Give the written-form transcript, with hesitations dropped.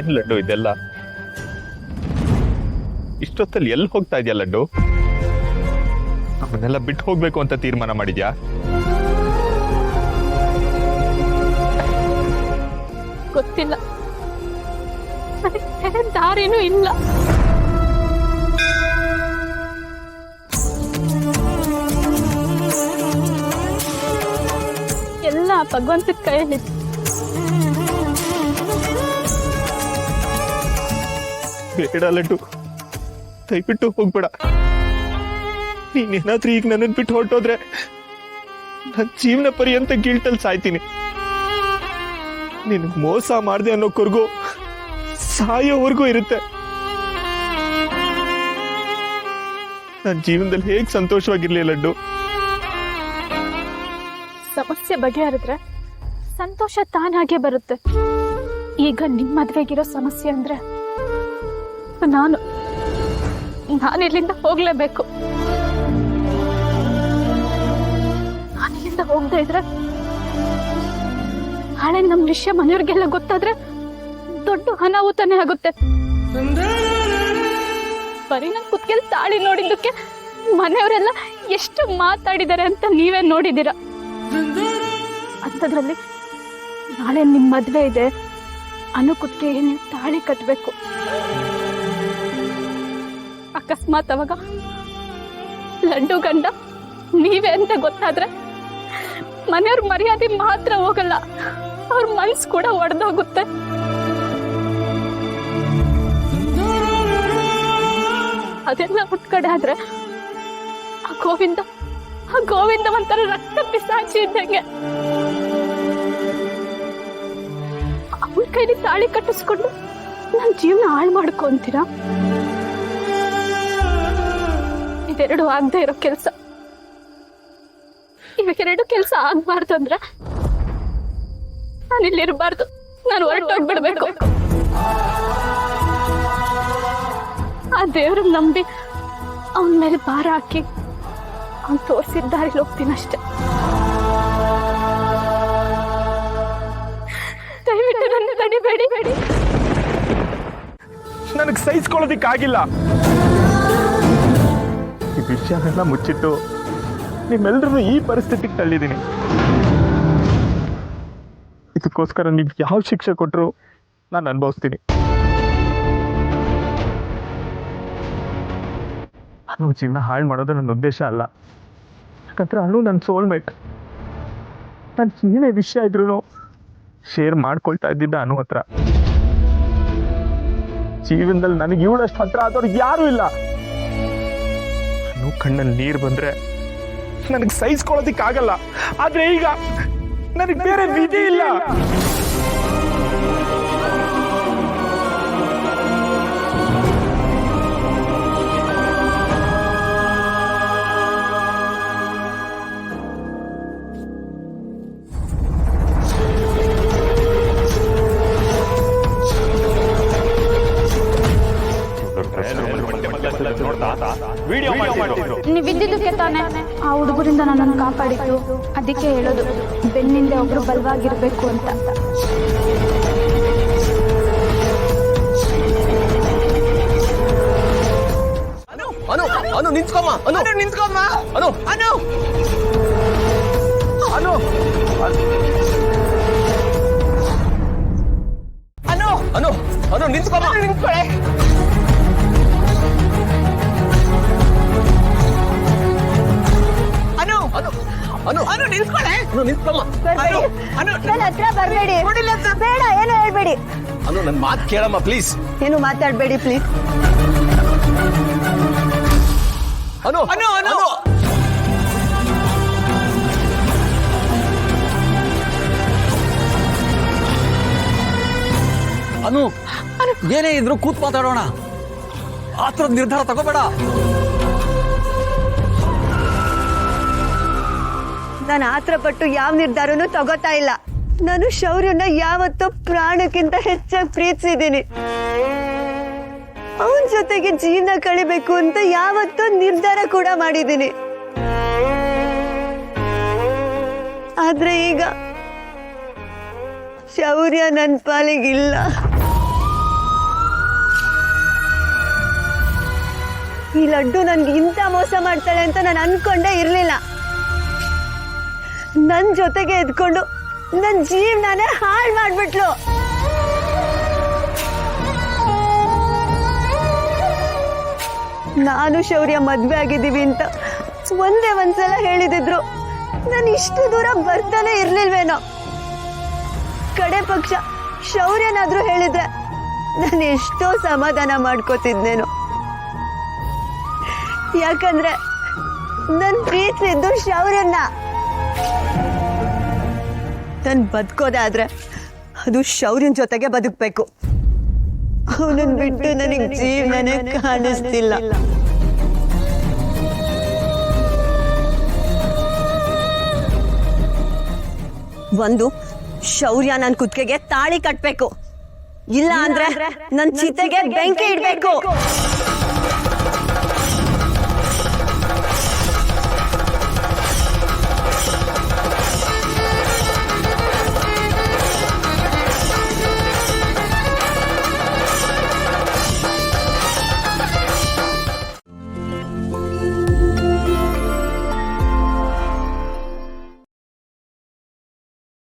ಏನ್ ಲಡ್ಡು ಇದೆಲ್ಲ? ಇಷ್ಟೊತ್ತಲ್ಲಿ ಎಲ್ಲಿ ಹೋಗ್ತಾ ಇದೆಯಾ ಲಡ್ಡು? ಅವನ್ನೆಲ್ಲ ಬಿಟ್ಟು ಹೋಗ್ಬೇಕು ಅಂತ ತೀರ್ಮಾನ ಮಾಡಿದ್ಯಾ? ಗೊತ್ತಿಲ್ಲ, ಬೇರೆ ದಾರಿನೂ ಇಲ್ಲ. ಎಲ್ಲ ಭಗವಂತನ ಕೈಯಲ್ಲಿ. ಬೇಡ ಲಡ್ಡು, ದಯವಿಟ್ಟು ಹೋಗ್ಬೇಡ. ನೀನೇನಾದ್ರೂ ಈಗ ನನ್ನನ್ನು ಬಿಟ್ಟು ಹೊರಟೋದ್ರೆ ನನ್ನ ಜೀವನ ಪರ್ಯಂತ ಗಿಲ್ಟಲ್ಲಿ ಸಾಯ್ತೀನಿ. ನಿನಗೆ ಮೋಸ ಮಾಡಿದೆ ಅನ್ನೋವರೆಗೂ ಸಾಯೋವರೆಗೂ ಇರುತ್ತೆ. ನನ್ನ ಜೀವನದಲ್ಲಿ ಹೇಗೆ ಸಂತೋಷವಾಗಿರ್ಲಿ ಲಡ್ಡು? ಸಮಸ್ಯೆ ಬಗೆಹರಿದ್ರೆ ಸಂತೋಷ ತಾನಾಗೆ ಬರುತ್ತೆ. ಈಗ ನಿಮ್ಮ ಮದ್ವೆಗಿರೋ ಸಮಸ್ಯೆ ಅಂದ್ರೆ ನಾನು ಇಲ್ಲಿಂದ ಹೋಗ್ಲೇಬೇಕು. ನಾನಿಲ್ಲಿಂದ ಹೋಗದೆ ಇದ್ರೆ ನಾಳೆ ನಮ್ಮ ವಿಷಯ ಮನೆಯವ್ರಿಗೆಲ್ಲ ಗೊತ್ತಾದ್ರೆ ದೊಡ್ಡ ಅನಾಹುತನೇ ಆಗುತ್ತೆ. ಬರೀ ನನ್ ಕುತ್ಕೆಲ್ ತಾಳಿ ನೋಡಿದ್ದಕ್ಕೆ ಮನೆಯವರೆಲ್ಲ ಎಷ್ಟು ಮಾತಾಡಿದ್ದಾರೆ ಅಂತ ನೀವೇ ನೋಡಿದ್ದೀರ. ಅಂಥದ್ರಲ್ಲಿ ನಾಳೆ ನಿಮ್ ಮದ್ವೆ ಇದೆ, ಅನು ಕುತ್ತಿಗೆಗೆ ನೀವು ತಾಳಿ ಕಟ್ಟಬೇಕು. ಅಕಸ್ಮಾತ್ ಅವಾಗ ಲಡ್ಡು ಗಂಡ ನೀವೇ ಅಂತ ಗೊತ್ತಾದ್ರೆ ಮನೆಯವ್ರ ಮರ್ಯಾದೆ ಮಾತ್ರ ಹೋಗಲ್ಲ, ಅವ್ರ ಮನ್ಸು ಕೂಡ ಒಡೆದೋಗುತ್ತೆ. ಅದೆಲ್ಲ ಕಡೆ ಆದ್ರೆ ಆ ಗೋವಿಂದ ಒಂಥರ ರಕ್ತ ಪಿಸಾಚಿ ಇದ್ದಂಗೆ. ಅವಳ ಕೈಲಿ ತಾಳಿ ಕಟ್ಟಿಸ್ಕೊಂಡು ನನ್ನ ಜೀವನ ಹಾಳು ಮಾಡ್ಕೊಂತೀರಾ? ಇದೆರಡು ಆಗದೆ ಇರೋ ಕೆಲಸ. ಇವೆರಡು ಕೆಲಸ ಆಗ್ಬಾರ್ದು ಅಂದ್ರೆ ನಾನು ಇಲ್ಲಿರ್ಬಾರ್ದು, ನಾನು ಹೊರಟೋಗ್ಬಿಡ್ಬೇಕು. ಆ ದೇವ್ರನ್ನ ನಂಬಿ ಅವನ ಮೇಲೆ ಭಾರ ಹಾಕಿ ಅವ್ನು ತೋರಿಸಿದ ದಾರಿಲಿ ಹೋಗ್ತೀನಿ ಅಷ್ಟೆ. ದಯವಿಟ್ಟು ನನ್ನ ತಡಿಬೇಡಿ. ನನಗೆ ಸಹಿಸ್ಕೊಳ್ಳೋದಿಕ್ಕಾಗಿಲ್ಲ. ಈ ವಿಷಯನೆಲ್ಲ ಮುಚ್ಚಿಟ್ಟು ನಿಮ್ಮೆಲ್ಲರೂ ಈ ಪರಿಸ್ಥಿತಿಗೆ ತಳ್ಳಿದ್ದೀನಿ. ಇದಕ್ಕೋಸ್ಕರ ನೀವು ಯಾವ ಶಿಕ್ಷೆ ಕೊಟ್ಟರು ನಾನು ಅನುಭವಿಸ್ತೀನಿ. ಅನು ಜೀವನ ಹಾಳು ಮಾಡೋದು ನನ್ನ ಉದ್ದೇಶ ಅಲ್ಲ. ಯಾಕಂದ್ರೆ ಅನು ನನ್ನ ಸೋಲ್ಮೇಟ್. ನಾನು ಏನೇ ವಿಷಯ ಇದ್ರೂ ಶೇರ್ ಮಾಡ್ಕೊಳ್ತಾ ಇದ್ದಿದ್ದ ಅನು ಹತ್ರ. ಜೀವನದಲ್ಲಿ ನನಗೆ ಇವಳಷ್ಟು ಹತ್ರ ಆದವ್ರು ಯಾರೂ ಇಲ್ಲ. ಅನು ಕಣ್ಣಲ್ಲಿ ನೀರು ಬಂದ್ರೆ ನನಗೆ ಸಹಿಸ್ಕೊಳ್ಳೋದಿಕ್ಕಾಗಲ್ಲ. ಆದ್ರೆ ಈಗ ನನಗೆ ಬೇರೆ ವಿಧಿ ಇಲ್ಲ. ನೀವಿದ್ದಿದ್ದಕ್ಕೆ ತಾನೆ ಆ ಹುಡುಗರಿಂದ ನನ್ನನ್ನು ಕಾಪಾಡಿದ್ದು. ಅದಕ್ಕೆ ಹೇಳೋದು, ಬೆನ್ನಿಂದ ಒಬ್ರು ಬಲವಾಗಿರ್ಬೇಕು ಅಂತ. ಅನು ನಿಂತ್ಕೊಮ್ಮ, ನಿಂತ್ಕೊಮ್ಮ, ಅನು ಅನು ಅನು ಅನು ಅನು ಅನು ನಿಂತ್ಕೊಮ್ಮ, ನಿಂತ್ಕೊಳ್ಳೆ. ಅನು ಅನು ಅನು ಅನು ನಿಂತ್ಕೊಳ್ಳೆ. ಅನು ನಿಂತ್ಕೊಮ್ಮ. ಅನು ನನ್ನ ಹತ್ರ ಬರಬೇಡಿ. ಬೇಡ, ಏನು ಹೇಳ್ಬೇಡಿ. ಅನು ನನ್ನ ಮಾತು ಕೇಳಮ್ಮ ಪ್ಲೀಸ್. ಏನು ಮಾತಾಡ್ಬೇಡಿ ಪ್ಲೀಸ್. ಅನು ಅನು ಅನು ಅನು ಏನೇ ಇದ್ರು ಕೂತ್ ಮಾತಾಡೋಣ. ಆತರದ ನಿರ್ಧಾರ ತಗೋಬೇಡ. ನಾನು ಆತರ ಪಟ್ಟು ಯಾವ ನಿರ್ಧಾರನೂ ತಗೋತಾ ಇಲ್ಲ. ನಾನು ಶೌರ್ಯನ ಯಾವತ್ತೂ ಪ್ರಾಣಕ್ಕಿಂತ ಹೆಚ್ಚಾಗಿ ಪ್ರೀತಿಸಿದ್ದೀನಿ. ಅವನ ಜೊತೆಗೆ ಜೀವನ ಕಳಿಬೇಕು ಅಂತ ಯಾವತ್ತೂ ನಿರ್ಧಾರ ಕೂಡ ಮಾಡಿದ್ದೀನಿ. ಆದ್ರೆ ಈಗ ಶೌರ್ಯ ನನ್ನ ಪಾಲಿಗಿಲ್ಲ. ಈ ಲಡ್ಡು ನನ್ಗೆ ಇಂಥ ಮೋಸ ಮಾಡ್ತಾಳೆ ಅಂತ ನಾನು ಅನ್ಕೊಂಡೇ ಇರ್ಲಿಲ್ಲ. ನನ್ ಜೊತೆಗೆ ಎದ್ಕೊಂಡು ನನ್ ಜೀವನನೇ ಹಾಳು ಮಾಡ್ಬಿಟ್ಲು. ನಾನು ಶೌರ್ಯ ಮದ್ವೆ ಆಗಿದ್ದೀವಿ ಅಂತ ಒಂದೇ ಒಂದ್ಸಲ ಹೇಳಿದಿದ್ರು ನಾನು ಇಷ್ಟು ದೂರ ಬರ್ತಾನೆ ಇರ್ಲಿಲ್ವೇನೋ. ಕಡೆ ಪಕ್ಷ ಶೌರ್ಯನಾದ್ರೂ ಹೇಳಿದ್ರೆ ನಾನು ಎಷ್ಟೋ ಸಮಾಧಾನ ಮಾಡ್ಕೋತಿದ್ನೇನೋ. ಯಾಕಂದ್ರೆ ನನ್ ಪ್ರೀತಿಸಿದ್ದು ಶೌರ್ಯನ್ನ. ನನ್ ಬದುಕೋದಾದ್ರೆ ಅದು ಶೌರ್ಯನ್ ಜೊತೆಗೆ ಬದುಕ್ಬೇಕು. ಅವನನ್ನ ಬಿಟ್ಟು ನನಗೆ ಜೀವನನೇ ಕಾಣಿಸ್ತಿಲ್ಲ. ಒಂದು, ಶೌರ್ಯ ನನ್ ಕುತ್ತಿಗೆಗೆ ತಾಳಿ ಕಟ್ಬೇಕು, ಇಲ್ಲ ಅಂದ್ರೆ ನನ್ ಚಿತೆಗೆ ಬೆಂಕಿ ಇಡ್ಬೇಕು.